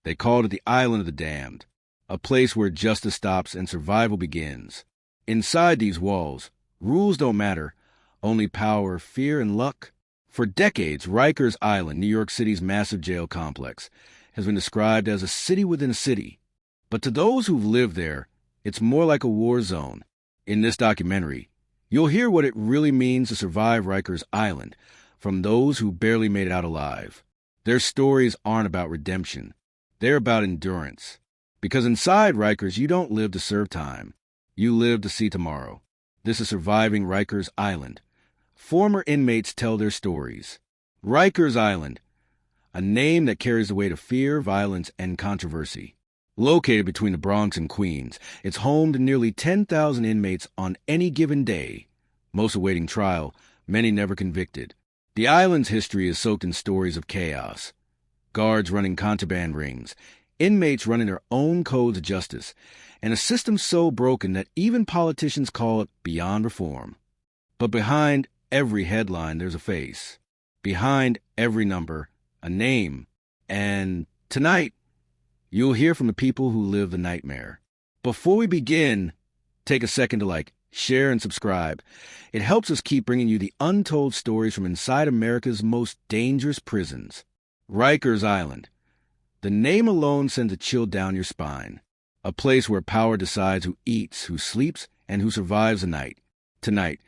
They called it the Island of the Damned, a place where justice stops and survival begins. Inside these walls, rules don't matter, only power, fear, and luck. For decades, Rikers Island, New York City's massive jail complex, has been described as a city within a city. But to those who've lived there, it's more like a war zone. In this documentary, you'll hear what it really means to survive Rikers Island from those who barely made it out alive. Their stories aren't about redemption. They're about endurance. Because inside Rikers, you don't live to serve time. You live to see tomorrow. This is Surviving Rikers Island. Former inmates tell their stories. Rikers Island, a name that carries the weight of fear, violence, and controversy. Located between the Bronx and Queens, it's home to nearly 10,000 inmates on any given day, most awaiting trial, many never convicted. The island's history is soaked in stories of chaos. Guards running contraband rings, inmates running their own codes of justice, and a system so broken that even politicians call it beyond reform. But behind every headline, there's a face. Behind every number, a name. And tonight, you'll hear from the people who live the nightmare. Before we begin, take a second to share, and subscribe. It helps us keep bringing you the untold stories from inside America's most dangerous prisons. Rikers Island. The name alone sends a chill down your spine. A place where power decides who eats, who sleeps, and who survives the night. Tonight,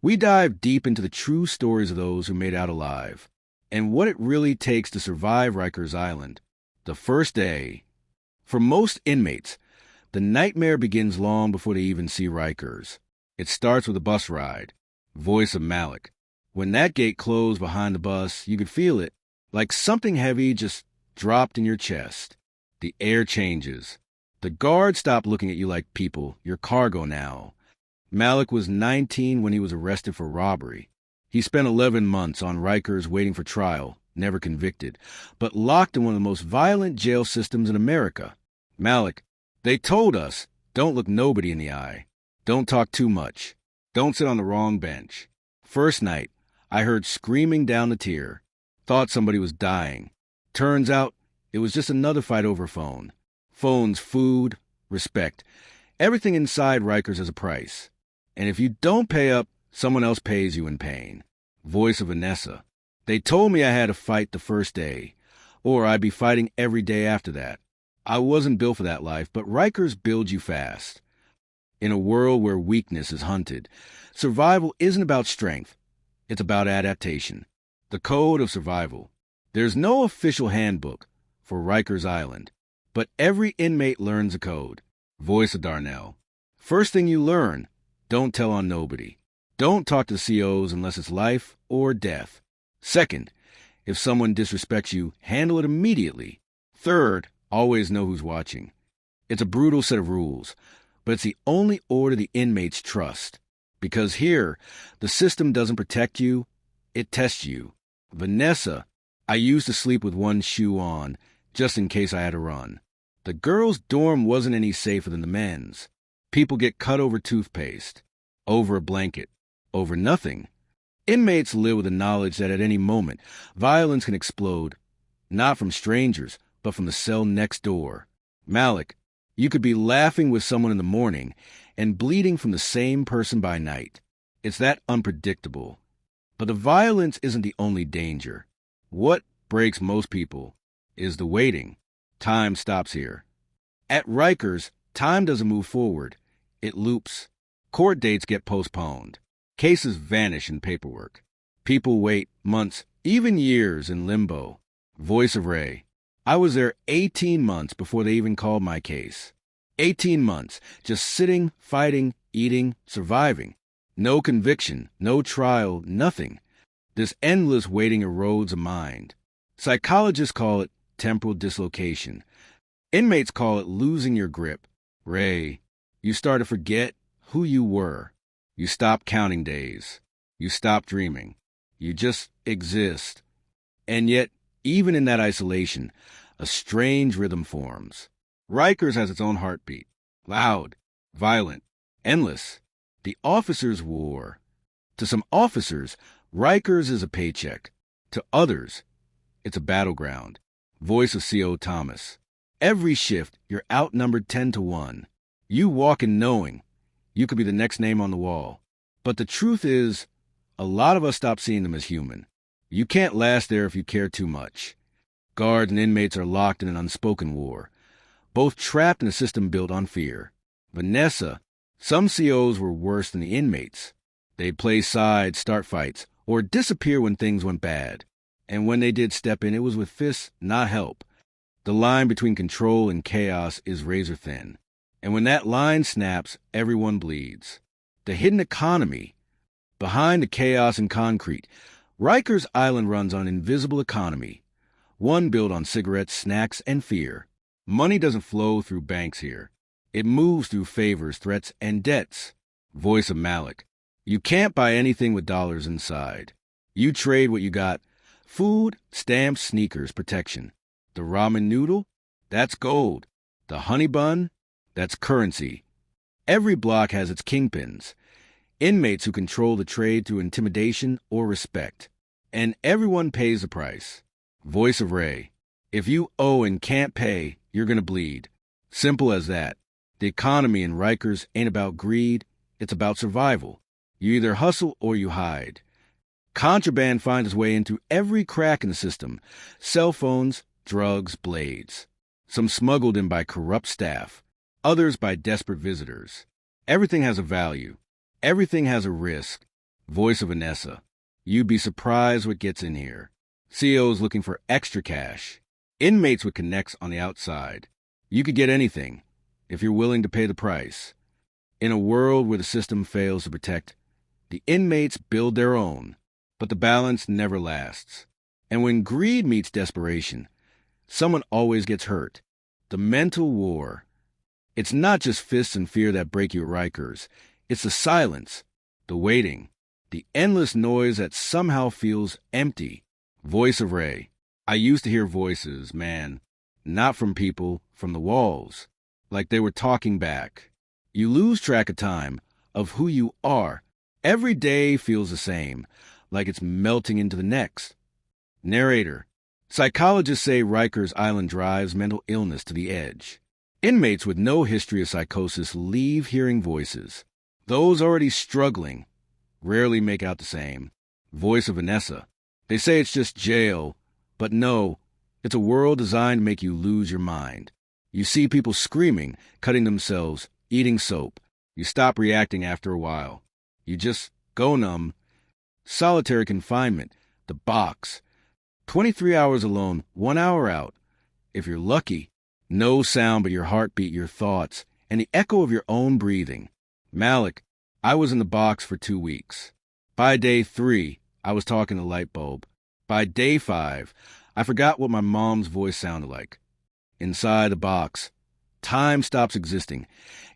we dive deep into the true stories of those who made it out alive, and what it really takes to survive Rikers Island. The first day. For most inmates, the nightmare begins long before they even see Rikers. It starts with a bus ride. Voice of Malik. When that gate closed behind the bus, you could feel it, like something heavy just dropped in your chest. The air changes. The guards stop looking at you like people, you're cargo now. Malik was 19 when he was arrested for robbery. He spent 11 months on Rikers waiting for trial, never convicted, but locked in one of the most violent jail systems in America. Malik, they told us, don't look nobody in the eye. Don't talk too much. Don't sit on the wrong bench. First night, I heard screaming down the tier. Thought somebody was dying. Turns out, it was just another fight over phone. Phones, food, respect. Everything inside Rikers has a price. And if you don't pay up, someone else pays you in pain. Voice of Vanessa. They told me I had to fight the first day, or I'd be fighting every day after that. I wasn't built for that life, but Rikers builds you fast. In a world where weakness is hunted, survival isn't about strength. It's about adaptation. The code of survival. There's no official handbook for Rikers Island, but every inmate learns a code. Voice of Darnell. First thing you learn, don't tell on nobody. Don't talk to COs unless it's life or death. Second, if someone disrespects you, handle it immediately. Third, always know who's watching. It's a brutal set of rules, but it's the only order the inmates trust. Because here, the system doesn't protect you, it tests you. Vanessa, I used to sleep with one shoe on, just in case I had to run. The girls' dorm wasn't any safer than the men's. People get cut over toothpaste, over a blanket, over nothing. Inmates live with the knowledge that at any moment, violence can explode, not from strangers, but from the cell next door. Malik, you could be laughing with someone in the morning and bleeding from the same person by night. It's that unpredictable. But the violence isn't the only danger. What breaks most people is the waiting. Time stops here. At Rikers, time doesn't move forward. It loops. Court dates get postponed. Cases vanish in paperwork. People wait months, even years in limbo. Voice of Ray. I was there 18 months before they even called my case. 18 months, just sitting, fighting, eating, surviving. No conviction, no trial, nothing. This endless waiting erodes a mind. Psychologists call it temporal dislocation. Inmates call it losing your grip. Ray, you start to forget who you were. You stop counting days. You stop dreaming. You just exist. And yet, even in that isolation, a strange rhythm forms. Rikers has its own heartbeat. Loud, violent, endless. The officers' war. To some officers, Rikers is a paycheck. To others, it's a battleground. Voice of C.O. Thomas. Every shift, you're outnumbered 10 to 1. You walk in knowing you could be the next name on the wall. But the truth is, a lot of us stop seeing them as human. You can't last there if you care too much. Guards and inmates are locked in an unspoken war, both trapped in a system built on fear. Vanessa, some COs were worse than the inmates. They'd play sides, start fights, or disappear when things went bad. And when they did step in, it was with fists, not help. The line between control and chaos is razor thin. And when that line snaps, everyone bleeds. The hidden economy. Behind the chaos and concrete, Rikers Island runs on an invisible economy. One built on cigarettes, snacks, and fear. Money doesn't flow through banks here. It moves through favors, threats, and debts. Voice of Malik. You can't buy anything with dollars inside. You trade what you got. Food, stamps, sneakers, protection. The ramen noodle? That's gold. The honey bun? That's currency. Every block has its kingpins. Inmates who control the trade through intimidation or respect. And everyone pays the price. Voice of Ray. If you owe and can't pay, you're going to bleed. Simple as that. The economy in Rikers ain't about greed, it's about survival. You either hustle or you hide. Contraband finds its way into every crack in the system. Cell phones, drugs, blades. Some smuggled in by corrupt staff, others by desperate visitors. Everything has a value. Everything has a risk. Voice of Vanessa. You'd be surprised what gets in here. COs looking for extra cash. Inmates with connects on the outside. You could get anything, if you're willing to pay the price. In a world where the system fails to protect, the inmates build their own, but the balance never lasts. And when greed meets desperation, someone always gets hurt. The mental war. It's not just fists and fear that break you at Rikers. It's the silence, the waiting, the endless noise that somehow feels empty. Voice of Ray. I used to hear voices, man, not from people, from the walls, like they were talking back. You lose track of time, of who you are. Every day feels the same, like it's melting into the next. Narrator. Psychologists say Rikers Island drives mental illness to the edge. Inmates with no history of psychosis leave hearing voices. Those already struggling rarely make out the same. Voice of Vanessa. They say it's just jail, but no, it's a world designed to make you lose your mind. You see people screaming, cutting themselves, eating soap. You stop reacting after a while. You just go numb. Solitary confinement, the box. 23 hours alone, 1 hour out. If you're lucky, no sound but your heartbeat, your thoughts, and the echo of your own breathing. Malik, I was in the box for 2 weeks. By day 3, I was talking to light bulb. By day 5, I forgot what my mom's voice sounded like. Inside the box, time stops existing,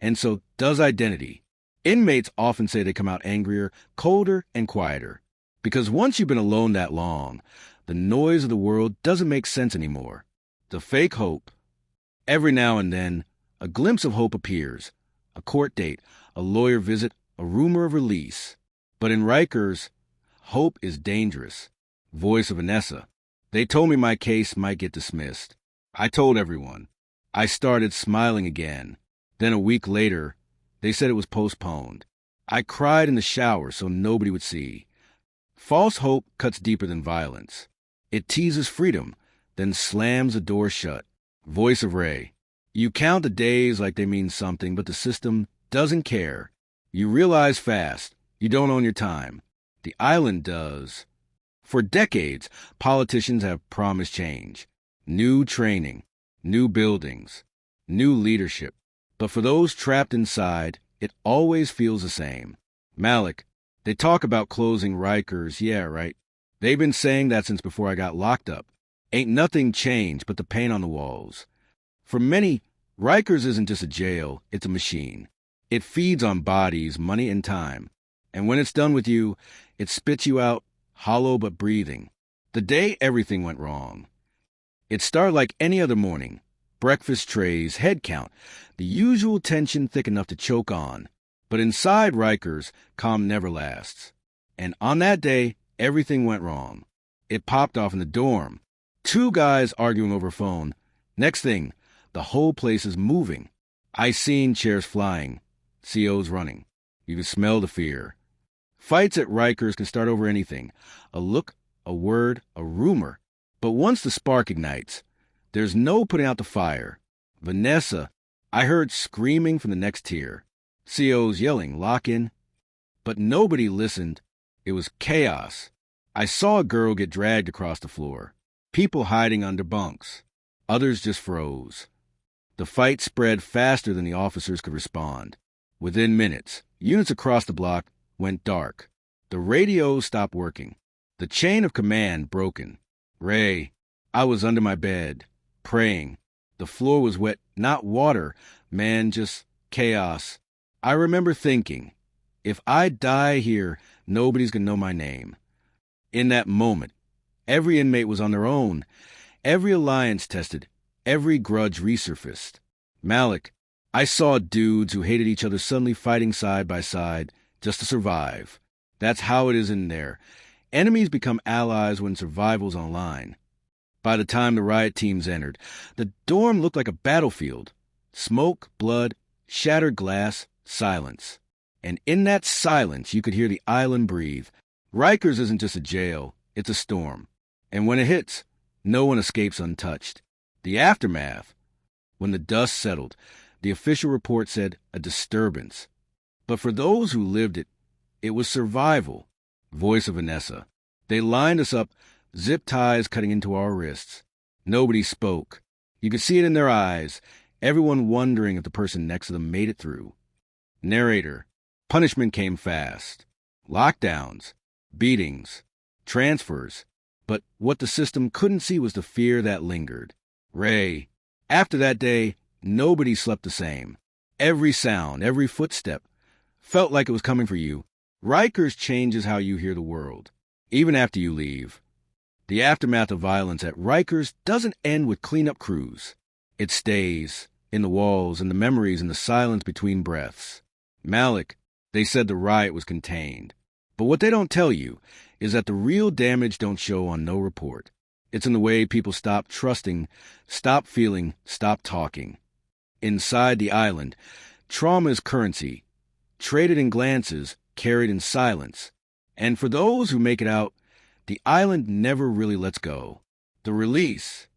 and so does identity. Inmates often say they come out angrier, colder, and quieter. Because once you've been alone that long, the noise of the world doesn't make sense anymore. The fake hope. Every now and then, a glimpse of hope appears. A court date, a lawyer visit, a rumor of release. But in Rikers, hope is dangerous. Voice of Vanessa. They told me my case might get dismissed. I told everyone. I started smiling again. Then a week later, they said it was postponed. I cried in the shower so nobody would see. False hope cuts deeper than violence. It teases freedom, then slams the door shut. Voice of Ray. You count the days like they mean something, but the system doesn't care. You realize fast, you don't own your time. The island does. For decades, politicians have promised change. New training, new buildings, new leadership. But for those trapped inside, it always feels the same. Malik, they talk about closing Rikers, yeah, right? They've been saying that since before I got locked up. Ain't nothing changed but the paint on the walls. For many, Rikers isn't just a jail, it's a machine. It feeds on bodies, money, and time. And when it's done with you, it spits you out, hollow but breathing. The day everything went wrong. It started like any other morning. Breakfast trays, head count, the usual tension thick enough to choke on. But inside Rikers, calm never lasts. And on that day, everything went wrong. It popped off in the dorm. 2 guys arguing over phone. Next thing, The whole place is moving. I seen chairs flying, COs running. You can smell the fear. Fights at Rikers can start over anything. A look, a word, a rumor. But once the spark ignites, there's no putting out the fire. Vanessa, I heard screaming from the next tier. COs yelling, lock in. But nobody listened. It was chaos. I saw a girl get dragged across the floor. People hiding under bunks. Others just froze. The fight spread faster than the officers could respond. Within minutes, units across the block went dark. The radios stopped working. The chain of command broken. Ray, I was under my bed, praying. The floor was wet, not water, man, just chaos. I remember thinking, if I die here, nobody's gonna know my name. In that moment, every inmate was on their own. Every alliance tested. Every grudge resurfaced. Malik, I saw dudes who hated each other suddenly fighting side by side just to survive. That's how it is in there. Enemies become allies when survival's on the line. By the time the riot teams entered, the dorm looked like a battlefield. Smoke, blood, shattered glass, silence. And in that silence, you could hear the island breathe. Rikers isn't just a jail, it's a storm. And when it hits, no one escapes untouched. The aftermath, when the dust settled, the official report said a disturbance. But for those who lived it, it was survival. Voice of Vanessa. They lined us up, zip ties cutting into our wrists. Nobody spoke. You could see it in their eyes, everyone wondering if the person next to them made it through. Narrator. Punishment came fast. Lockdowns, beatings, transfers. But what the system couldn't see was the fear that lingered. Ray, after that day, nobody slept the same. Every sound, every footstep, felt like it was coming for you. Rikers changes how you hear the world, even after you leave. The aftermath of violence at Rikers doesn't end with cleanup crews. It stays in the walls, in the memories, in the silence between breaths. Malik, they said the riot was contained. But what they don't tell you is that the real damage don't show on no report. It's in the way people stop trusting, stop feeling, stop talking. Inside the island, trauma is currency, traded in glances, carried in silence. And for those who make it out, the island never really lets go. The release.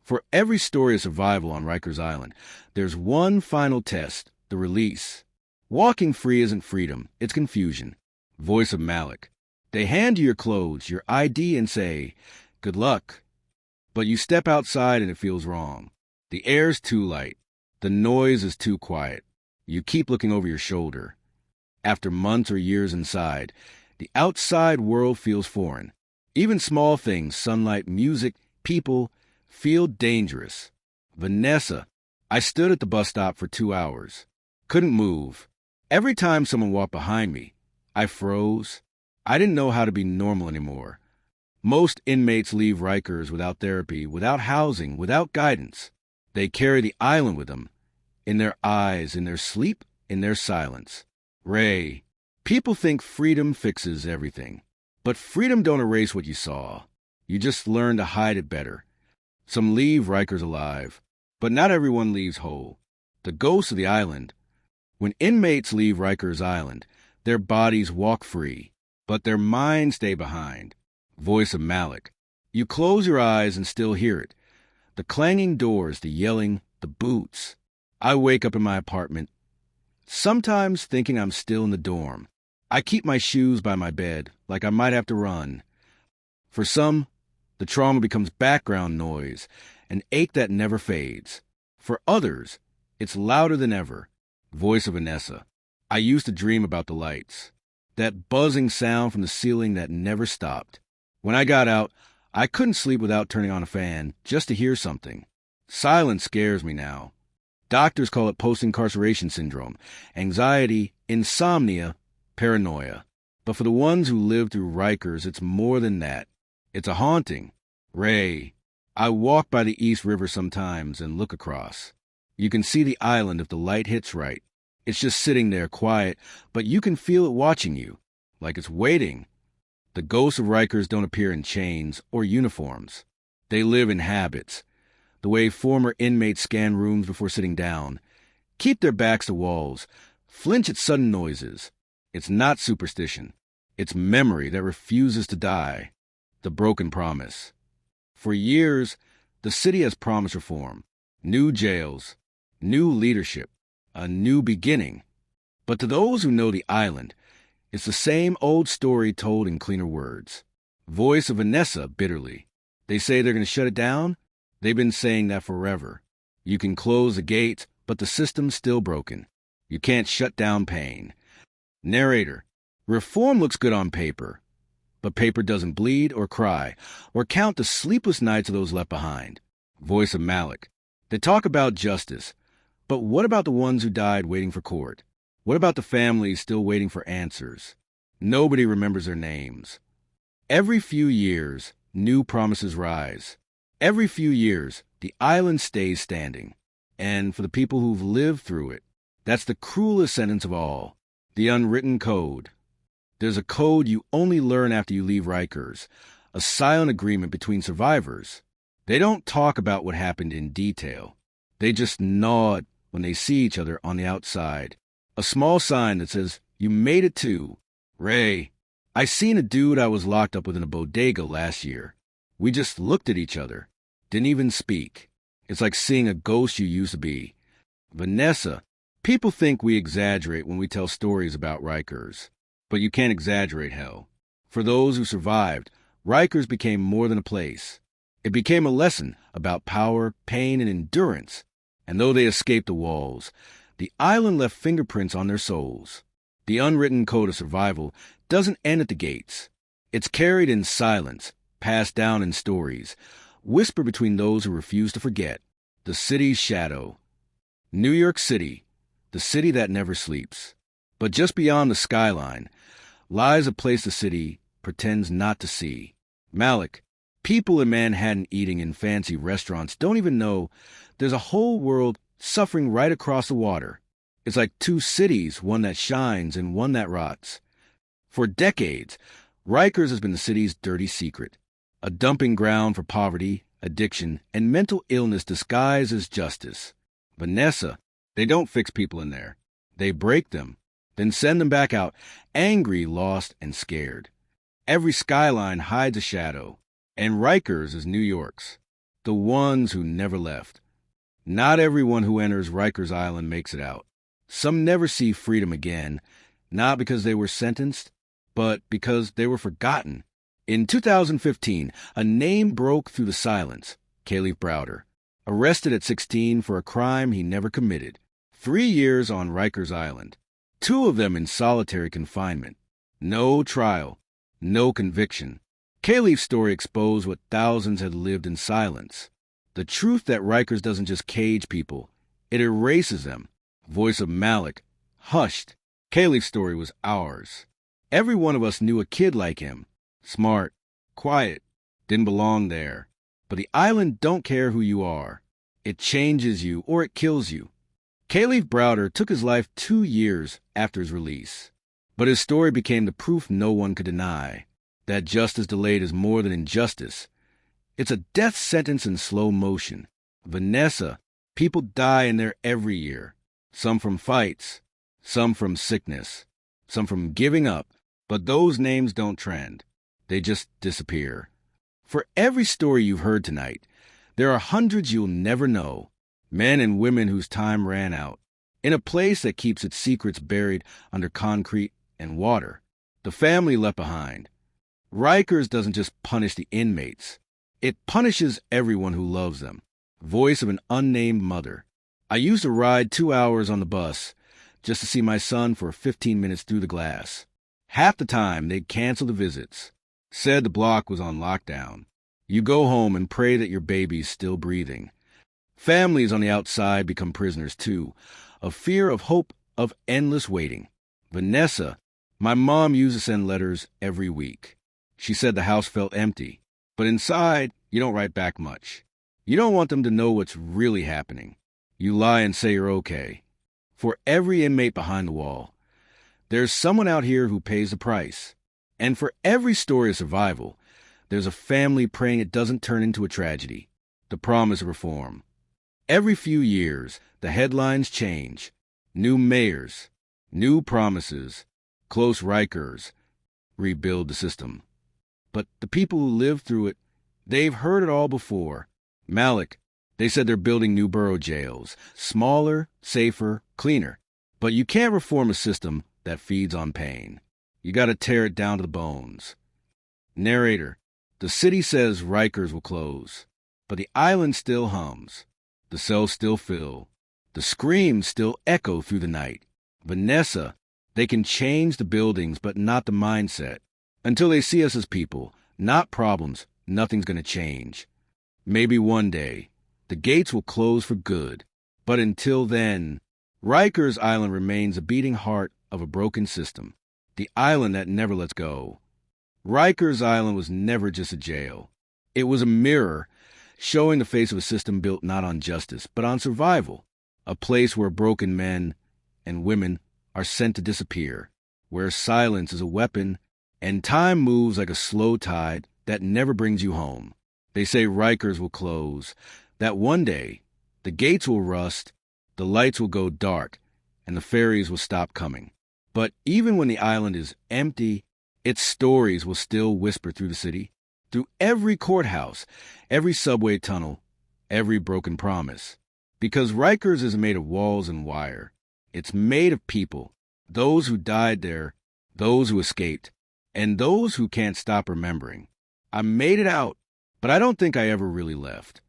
For every story of survival on Rikers Island, there's one final test, the release. Walking free isn't freedom, it's confusion. Voice of Malik. They hand you your clothes, your ID, and say, good luck. But you step outside and it feels wrong. The air's too light. The noise is too quiet. You keep looking over your shoulder. After months or years inside, the outside world feels foreign. Even small things, sunlight, music, people, feel dangerous. Vanessa, I stood at the bus stop for 2 hours. Couldn't move. Every time someone walked behind me, I froze. I didn't know how to be normal anymore. Most inmates leave Rikers without therapy, without housing, without guidance. They carry the island with them, in their eyes, in their sleep, in their silence. Ray, people think freedom fixes everything. But freedom don't erase what you saw. You just learn to hide it better. Some leave Rikers alive, but not everyone leaves whole. The ghosts of the island. When inmates leave Rikers Island, their bodies walk free, but their minds stay behind. Voice of Malik. You close your eyes and still hear it. The clanging doors, the yelling, the boots. I wake up in my apartment, sometimes thinking I'm still in the dorm. I keep my shoes by my bed, like I might have to run. For some, the trauma becomes background noise, an ache that never fades. For others, it's louder than ever. Voice of Vanessa. I used to dream about the lights, that buzzing sound from the ceiling that never stopped. When I got out, I couldn't sleep without turning on a fan, just to hear something. Silence scares me now. Doctors call it post-incarceration syndrome, anxiety, insomnia, paranoia. But for the ones who live through Rikers, it's more than that. It's a haunting. Ray, I walk by the East River sometimes and look across. You can see the island if the light hits right. It's just sitting there quiet, but you can feel it watching you, like it's waiting. The ghosts of Rikers don't appear in chains or uniforms. They live in habits. the way former inmates scan rooms before sitting down, keep their backs to walls, flinch at sudden noises. It's not superstition. It's memory that refuses to die. The broken promise. For years, the city has promised reform. New jails, new leadership, a new beginning. But to those who know the island, it's the same old story told in cleaner words. Voice of Vanessa bitterly. They say they're going to shut it down? They've been saying that forever. You can close the gates, but the system's still broken. You can't shut down pain. Narrator. Reform looks good on paper, but paper doesn't bleed or cry or count the sleepless nights of those left behind. Voice of Malik. They talk about justice, but what about the ones who died waiting for court? What about the families still waiting for answers? Nobody remembers their names. Every few years, new promises rise. Every few years, the island stays standing. And for the people who've lived through it, that's the cruelest sentence of all. The unwritten code. There's a code you only learn after you leave Rikers, a silent agreement between survivors. They don't talk about what happened in detail. They just nod when they see each other on the outside. A small sign that says, "You made it too." Ray, I seen a dude I was locked up with in a bodega last year. We just looked at each other, didn't even speak. It's like seeing a ghost you used to be. Vanessa, people think we exaggerate when we tell stories about Rikers. But you can't exaggerate hell. For those who survived, Rikers became more than a place. It became a lesson about power, pain, and endurance. And though they escaped the walls, the island left fingerprints on their souls. The unwritten code of survival doesn't end at the gates. It's carried in silence, passed down in stories, whispered between those who refuse to forget. The city's shadow. New York City, the city that never sleeps. But just beyond the skyline lies a place the city pretends not to see. Malik, people in Manhattan eating in fancy restaurants don't even know there's a whole world suffering right across the water. It's like two cities, one that shines and one that rots. For decades, Rikers has been the city's dirty secret, a dumping ground for poverty, addiction, and mental illness disguised as justice. Vanessa, they don't fix people in there. They break them, then send them back out, angry, lost, and scared. Every skyline hides a shadow, and Rikers is New York's, the ones who never left. Not everyone who enters Rikers Island makes it out. Some never see freedom again, not because they were sentenced, but because they were forgotten. In 2015, a name broke through the silence. Khalif Browder, arrested at 16 for a crime he never committed. 3 years on Rikers Island. 2 of them in solitary confinement. No trial, no conviction. Khalif's story exposed what thousands had lived in silence. The truth that Rikers doesn't just cage people, it erases them. Voice of Malik, hushed. Khalif's story was ours. Every one of us knew a kid like him. Smart, quiet, didn't belong there. But the island don't care who you are. It changes you or it kills you. Khalif Browder took his life 2 years after his release. But his story became the proof no one could deny. That justice delayed is more than injustice. It's a death sentence in slow motion. Vanessa, people die in there every year. Some from fights, some from sickness, some from giving up. But those names don't trend. They just disappear. For every story you've heard tonight, there are hundreds you'll never know. Men and women whose time ran out. In a place that keeps its secrets buried under concrete and water. The family left behind. Rikers doesn't just punish the inmates. It punishes everyone who loves them. Voice of an unnamed mother. I used to ride 2 hours on the bus just to see my son for 15 minutes through the glass. Half the time, they'd cancel the visits. Said the block was on lockdown. You go home and pray that your baby's still breathing. Families on the outside become prisoners too, of fear, of hope, of endless waiting. Vanessa, my mom used to send letters every week. She said the house felt empty, but inside, you don't write back much. You don't want them to know what's really happening. You lie and say you're okay. For every inmate behind the wall, there's someone out here who pays the price. And for every story of survival, there's a family praying it doesn't turn into a tragedy. the promise of reform. Every few years, the headlines change. New mayors, new promises, close Rikers, rebuild the system. But the people who lived through it, they've heard it all before. Malik, they said they're building new borough jails, smaller, safer, cleaner. But you can't reform a system that feeds on pain. You gotta tear it down to the bones. Narrator, the city says Rikers will close, but the island still hums. The cells still fill. The screams still echo through the night. Vanessa, they can change the buildings, but not the mindset. Until they see us as people, not problems, nothing's gonna change. Maybe one day, the gates will close for good. But until then, Rikers Island remains a beating heart of a broken system. The island that never lets go. Rikers Island was never just a jail. It was a mirror showing the face of a system built not on justice, but on survival. A place where broken men and women are sent to disappear, where silence is a weapon and time moves like a slow tide that never brings you home. They say Rikers will close, that one day the gates will rust, the lights will go dark, and the ferries will stop coming. But even when the island is empty, its stories will still whisper through the city, through every courthouse, every subway tunnel, every broken promise. Because Rikers is made of walls and wire. It's made of people, those who died there, those who escaped, and those who can't stop remembering. I made it out, but I don't think I ever really left.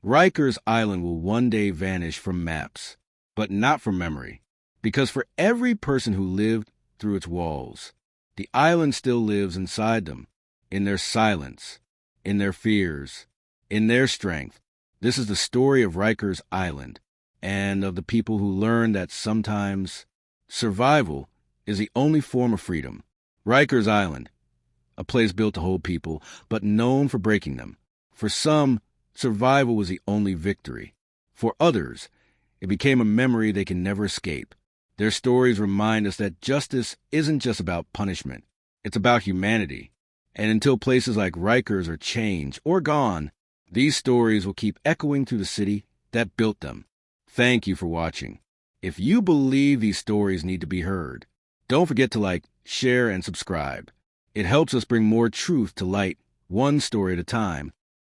Rikers Island will one day vanish from maps, but not from memory. Because for every person who lived through its walls, the island still lives inside them, in their silence, in their fears, in their strength. This is the story of Rikers Island, and of the people who learn that sometimes survival is the only form of freedom. Rikers Island, a place built to hold people, but known for breaking them. For some, survival was the only victory. For others, it became a memory they can never escape. Their stories remind us that justice isn't just about punishment. It's about humanity. And until places like Rikers are changed or gone, these stories will keep echoing through the city that built them. Thank you for watching. If you believe these stories need to be heard, don't forget to like, share, and subscribe. It helps us bring more truth to light, one story at a time.